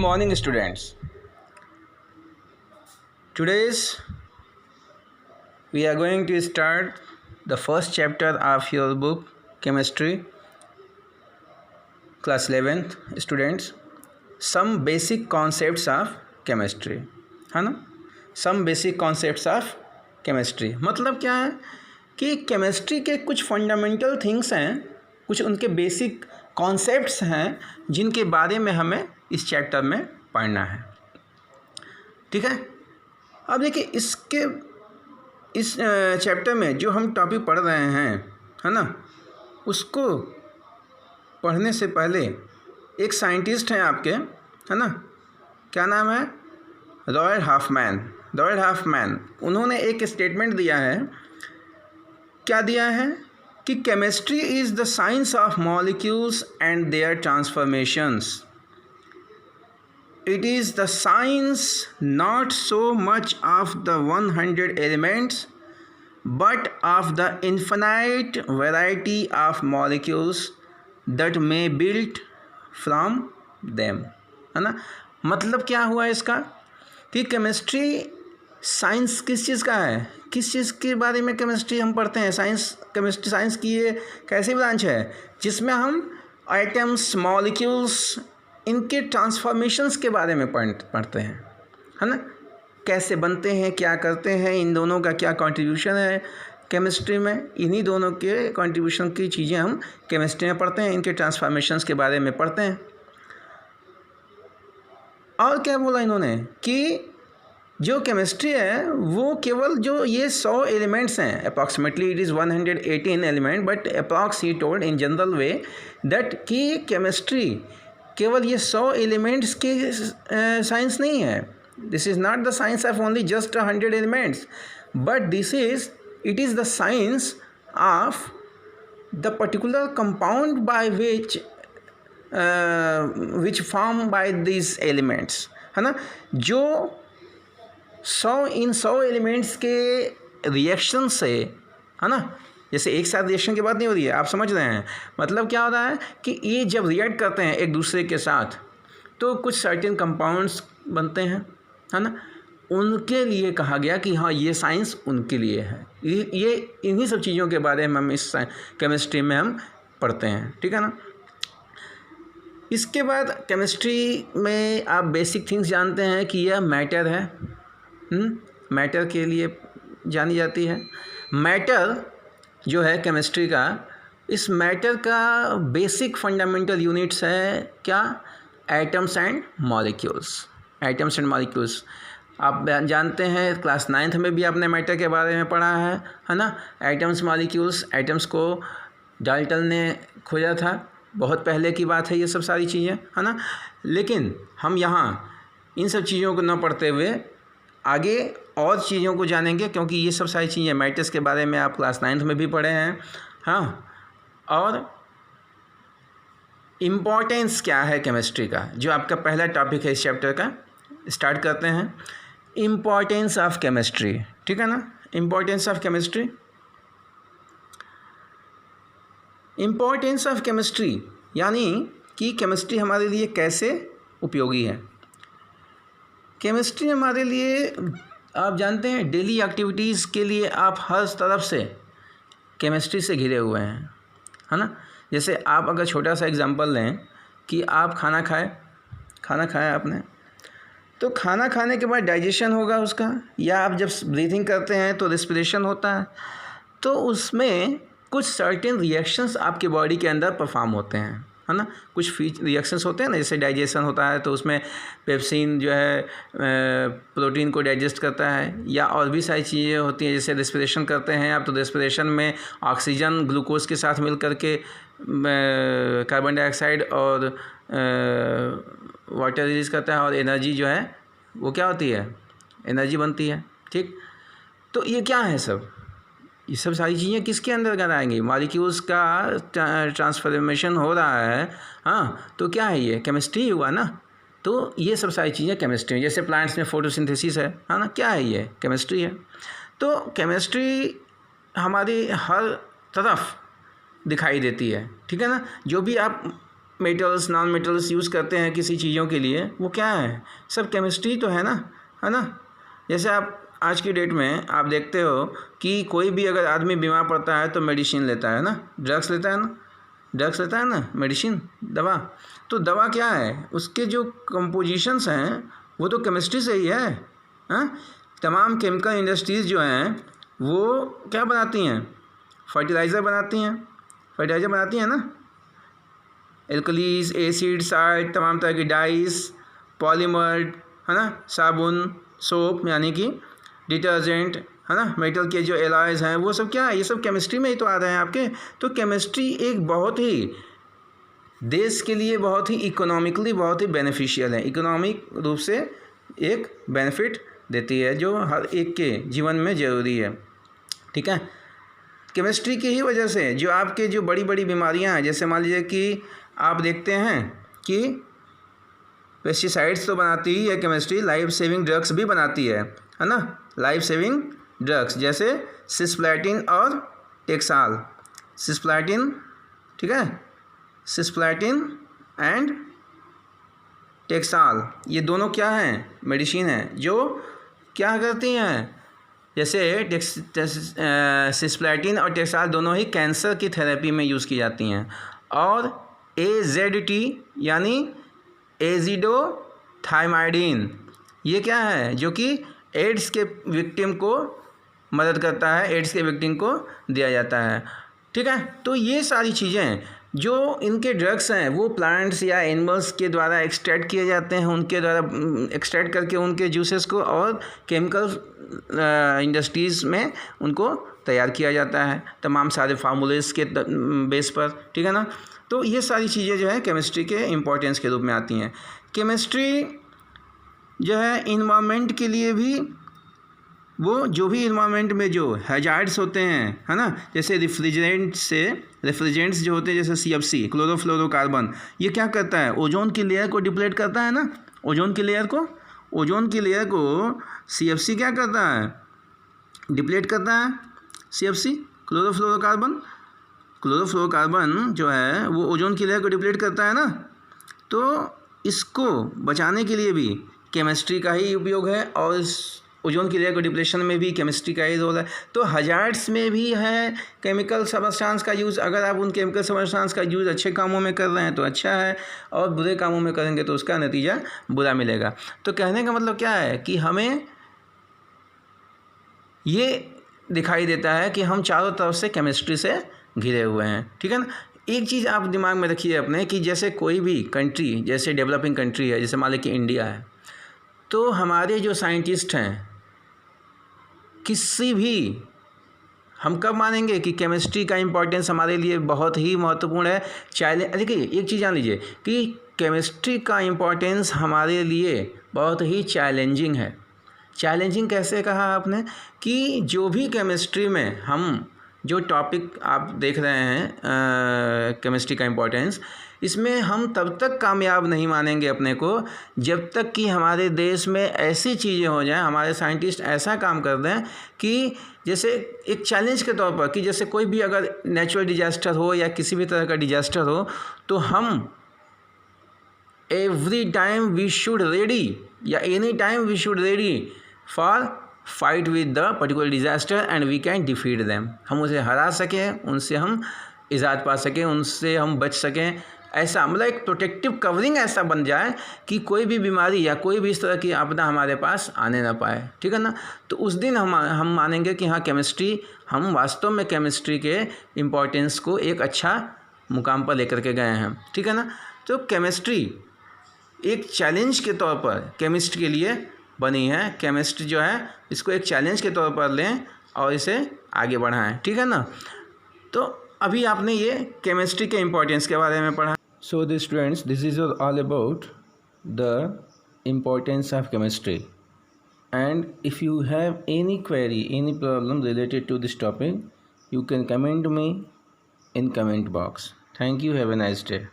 morning, students. Today's we are going to start the first chapter of your book Chemistry, class 11th students. Some basic concepts of chemistry, है ना. Some basic concepts of chemistry मतलब क्या है कि chemistry के कुछ fundamental things हैं, कुछ उनके बेसिक कॉन्सेप्ट्स हैं जिनके बारे में हमें इस चैप्टर में पढ़ना है. ठीक है. अब देखिए इस चैप्टर में जो हम टॉपिक पढ़ रहे हैं, है ना, उसको पढ़ने से पहले एक साइंटिस्ट हैं आपके, है ना, क्या नाम है, रॉयड हाफमैन. उन्होंने एक स्टेटमेंट दिया है. क्या दिया है कि chemistry is the science of molecules and their transformations. It is the science not so much of the 100 elements but of the infinite variety of molecules that may build from them. है ना. मतलब क्या हुआ इसका कि chemistry science किस चीज़ का है, किस चीज़ के बारे में केमिस्ट्री हम पढ़ते हैं. केमिस्ट्री साइंस की ये कैसी ब्रांच है जिसमें हम आइटम्स, मॉलिक्यूल्स, इनके ट्रांसफॉर्मेशंस के बारे में पढ़ते हैं, है ना. कैसे बनते हैं, क्या करते हैं, इन दोनों का क्या कंट्रीब्यूशन है केमिस्ट्री में, इन्हीं दोनों के कंट्रीब्यूशन की चीज़ें हम केमिस्ट्री में पढ़ते हैं, इनके ट्रांसफॉर्मेशंस के बारे में पढ़ते हैं. और क्या बोला इन्होंने कि जो केमिस्ट्री है वो केवल जो ये 100 एलिमेंट्स हैं, approximately it is 118 element, but approx he told in general way that कि केमिस्ट्री केवल ये 100 एलिमेंट्स के साइंस नहीं है. This is not the science of only just 100 elements, but it is the science of the particular compound by which form by this elements, है ना. जो 100 elements के रिएक्शन से, है ना, जैसे एक साथ रिएक्शन की बात नहीं हो रही है, आप समझ रहे हैं. मतलब क्या हो रहा है कि ये जब रिएक्ट करते हैं एक दूसरे के साथ तो कुछ सर्टेन कंपाउंड्स बनते हैं, है ना. उनके लिए कहा गया कि हाँ ये साइंस उनके लिए है. ये इन्हीं सब चीज़ों के बारे में हम इस केमिस्ट्री में हम पढ़ते हैं. ठीक है ना. इसके बाद केमिस्ट्री में आप बेसिक थिंग्स जानते हैं कि यह मैटर है. मैटर के लिए जानी जाती है. मैटर जो है केमिस्ट्री का, इस मैटर का बेसिक फंडामेंटल यूनिट्स है क्या, एटम्स एंड मॉलिक्यूल्स. आप जानते हैं क्लास 9th में भी आपने मैटर के बारे में पढ़ा है ना. एटम्स, मॉलिक्यूल्स, एटम्स को डाल्टन ने खोजा था, बहुत पहले की बात है ये सब सारी चीज़ें, है ना. लेकिन हम यहाँ इन सब चीज़ों को न पढ़ते हुए आगे और चीज़ों को जानेंगे, क्योंकि ये सब सारी चीज़ें मैटर्स के बारे में आप क्लास 9th में भी पढ़े हैं. हाँ. और इम्पोर्टेंस क्या है केमिस्ट्री का, जो आपका पहला टॉपिक है इस चैप्टर का. स्टार्ट करते हैं. Importance of chemistry. ठीक है ना. Importance of chemistry. Importance of chemistry यानी कि केमिस्ट्री हमारे लिए कैसे उपयोगी है. केमिस्ट्री हमारे लिए, आप जानते हैं, डेली एक्टिविटीज़ के लिए आप हर तरफ से केमिस्ट्री से घिरे हुए हैं, है ना. जैसे आप अगर छोटा सा एग्जांपल लें कि आप खाना खाया आपने, तो खाना खाने के बाद डाइजेशन होगा उसका, या आप जब ब्रीथिंग करते हैं तो रेस्पिरेशन होता है, तो उसमें कुछ सर्टेन रिएक्शंस आपके बॉडी के अंदर परफॉर्म होते हैं, है ना. कुछ रिएक्शंस होते हैं ना, जैसे डाइजेशन होता है तो उसमें पेप्सिन जो है प्रोटीन को डाइजेस्ट करता है, या और भी सारी चीज़ें होती हैं. जैसे रेस्पिरेशन करते हैं आप, तो रेस्पिरेशन में ऑक्सीजन ग्लूकोज के साथ मिल करके कार्बन डाइऑक्साइड और वाटर रिलीज़ करता है, और एनर्जी जो है वो क्या होती है, एनर्जी बनती है. ठीक. तो ये क्या है सब, ये सब सारी चीज़ें किसके अंदर आएंगी, मॉलिक्यूल्स का ट्रांसफॉर्मेशन हो रहा है. हाँ. तो क्या है ये, केमिस्ट्री हुआ ना. तो ये सब सारी चीज़ें केमिस्ट्री, जैसे प्लांट्स में फोटोसिंथेसिस है ना, क्या है ये, केमिस्ट्री है. तो केमिस्ट्री हमारी हर तरफ दिखाई देती है. ठीक है ना. जो भी आप मेटल्स नॉन मेटल्स यूज़ करते हैं किसी चीज़ों के लिए, वो क्या है, सब केमिस्ट्री तो है ना। जैसे आप आज की डेट में आप देखते हो कि कोई भी अगर आदमी बीमार पड़ता है तो मेडिसिन लेता है ना, ड्रग्स लेता है ना, मेडिसिन, दवा। तो दवा क्या है, उसके जो कंपोजिशंस हैं वो तो केमिस्ट्री से ही है। हाँ, तमाम केमिकल इंडस्ट्रीज़ जो हैं वो क्या बनाती हैं, फर्टिलाइज़र बनाती हैं ना, एल्कलीज, एसिड, साल्ट, तमाम तरह की डाइस, पॉलीमर, है ना, साबुन, सोप यानी कि डिटर्जेंट, है ना, मेटल के जो एलॉयज़ हैं वो सब क्या है, ये सब केमिस्ट्री में ही तो आ रहे हैं आपके। तो केमिस्ट्री एक बहुत ही देश के लिए बहुत ही इकोनॉमिकली बहुत ही बेनिफिशियल है, इकोनॉमिक रूप से एक बेनिफिट देती है जो हर एक के जीवन में ज़रूरी है। ठीक है, केमिस्ट्री की ही वजह से जो आपके जो बड़ी बड़ी बीमारियां हैं, जैसे मान लीजिए कि आप देखते हैं कि पेस्टिसाइड्स तो बनाती ही है केमिस्ट्री, लाइफ सेविंग ड्रग्स भी बनाती है ना, लाइफ सेविंग ड्रग्स जैसे सिस्प्लैटिन और टेक्साल, सिस्प्लैटिन, ठीक है, सिस्प्लैटिन एंड टेक्साल, ये दोनों क्या हैं, मेडिसिन हैं जो क्या करती हैं, जैसे सिस्प्लैटिन और टेक्साल दोनों ही कैंसर की थेरेपी में यूज़ की जाती हैं। और AZT यानी एजिडोथाइमाइडिन, ये क्या है, जो कि एड्स के विक्टिम को मदद करता है, एड्स के विक्टिम को दिया जाता है। ठीक है, तो ये सारी चीज़ें जो इनके ड्रग्स हैं वो प्लांट्स या एनिमल्स के द्वारा एक्सट्रैक्ट किए जाते हैं, उनके द्वारा एक्सट्रैक्ट करके उनके जूसेस को और केमिकल इंडस्ट्रीज़ में उनको तैयार किया जाता है तमाम सारे फार्मूलेस के बेस पर। ठीक है ना, तो ये सारी चीज़ें जो है केमिस्ट्री के इम्पोर्टेंस के रूप में आती हैं। केमिस्ट्री जो है इन्वायरमेंट के लिए भी, वो जो भी इन्वायरमेंट में जो हैजार्ड्स होते हैं, है ना, जैसे रेफ्रिजरेंट्स जो होते हैं जैसे CFC, क्लोरोफ्लोरोकार्बन, ये क्या करता है, ओजोन की लेयर को डिप्लेट करता है ना, ओजोन की लेयर को CFC क्या करता है, डिप्लेट करता है। CFC क्लोरोफ्लोरोकार्बन जो है वो ओजोन की लेयर को डिप्लेट करता है ना, तो इसको बचाने के लिए भी केमिस्ट्री का ही उपयोग है और इस ओजोन की लेयर को डिप्लेशन में भी केमिस्ट्री का ही रोल है। तो हजार्ड्स में भी है केमिकल सबस्टांस का यूज़, अगर आप उन केमिकल सबस्टांस का यूज़ अच्छे कामों में कर रहे हैं तो अच्छा है, और बुरे कामों में करेंगे तो उसका नतीजा बुरा मिलेगा। तो कहने का मतलब क्या है कि हमें ये दिखाई देता है कि हम चारों तरफ से केमिस्ट्री से घिरे हुए हैं। ठीक है ना, एक चीज़ आप दिमाग में रखिए अपने कि जैसे कोई भी कंट्री, जैसे डेवलपिंग कंट्री है, जैसे मान लीजिए कि इंडिया है, तो हमारे जो साइंटिस्ट हैं किसी भी, हम कब मानेंगे कि केमिस्ट्री का इम्पोर्टेंस हमारे लिए बहुत ही महत्वपूर्ण है। देखिए एक चीज़ जान लीजिए कि केमिस्ट्री का इम्पोर्टेंस हमारे लिए बहुत ही चैलेंजिंग है। चैलेंजिंग कैसे कहा आपने, कि जो भी केमिस्ट्री में हम जो टॉपिक आप देख रहे हैं केमिस्ट्री का इम्पोर्टेंस, इसमें हम तब तक कामयाब नहीं मानेंगे अपने को जब तक कि हमारे देश में ऐसी चीज़ें हो जाएं, हमारे साइंटिस्ट ऐसा काम कर दें कि जैसे एक चैलेंज के तौर पर कि जैसे कोई भी अगर नेचुरल डिजास्टर हो या किसी भी तरह का डिजास्टर हो, तो हम every time we should ready या any time we should ready for fight with the particular disaster and we can defeat them, हम उसे हरा सकें, उनसे हम इजाद पा सकें, उनसे हम बच सकें। ऐसा मतलब एक प्रोटेक्टिव कवरिंग ऐसा बन जाए कि कोई भी बीमारी या कोई भी इस तरह की आपदा हमारे पास आने ना पाए। ठीक है ना, तो उस दिन हम मानेंगे कि हाँ केमिस्ट्री, हम वास्तव में केमिस्ट्री के इम्पोर्टेंस को एक अच्छा मुकाम पर लेकर के गए हैं। ठीक है ना, तो केमिस्ट्री एक चैलेंज के तौर पर केमिस्ट के लिए बनी है। केमिस्ट्री जो है इसको एक चैलेंज के तौर पर लें और इसे आगे बढ़ाएं। ठीक है ना, तो अभी आपने ये केमिस्ट्री के इम्पोर्टेंस के बारे में पढ़ा। So the students, this is all about the importance of chemistry, and if you have any query, any problem related to this topic, you can comment me in comment box. Thank you. Have a nice day.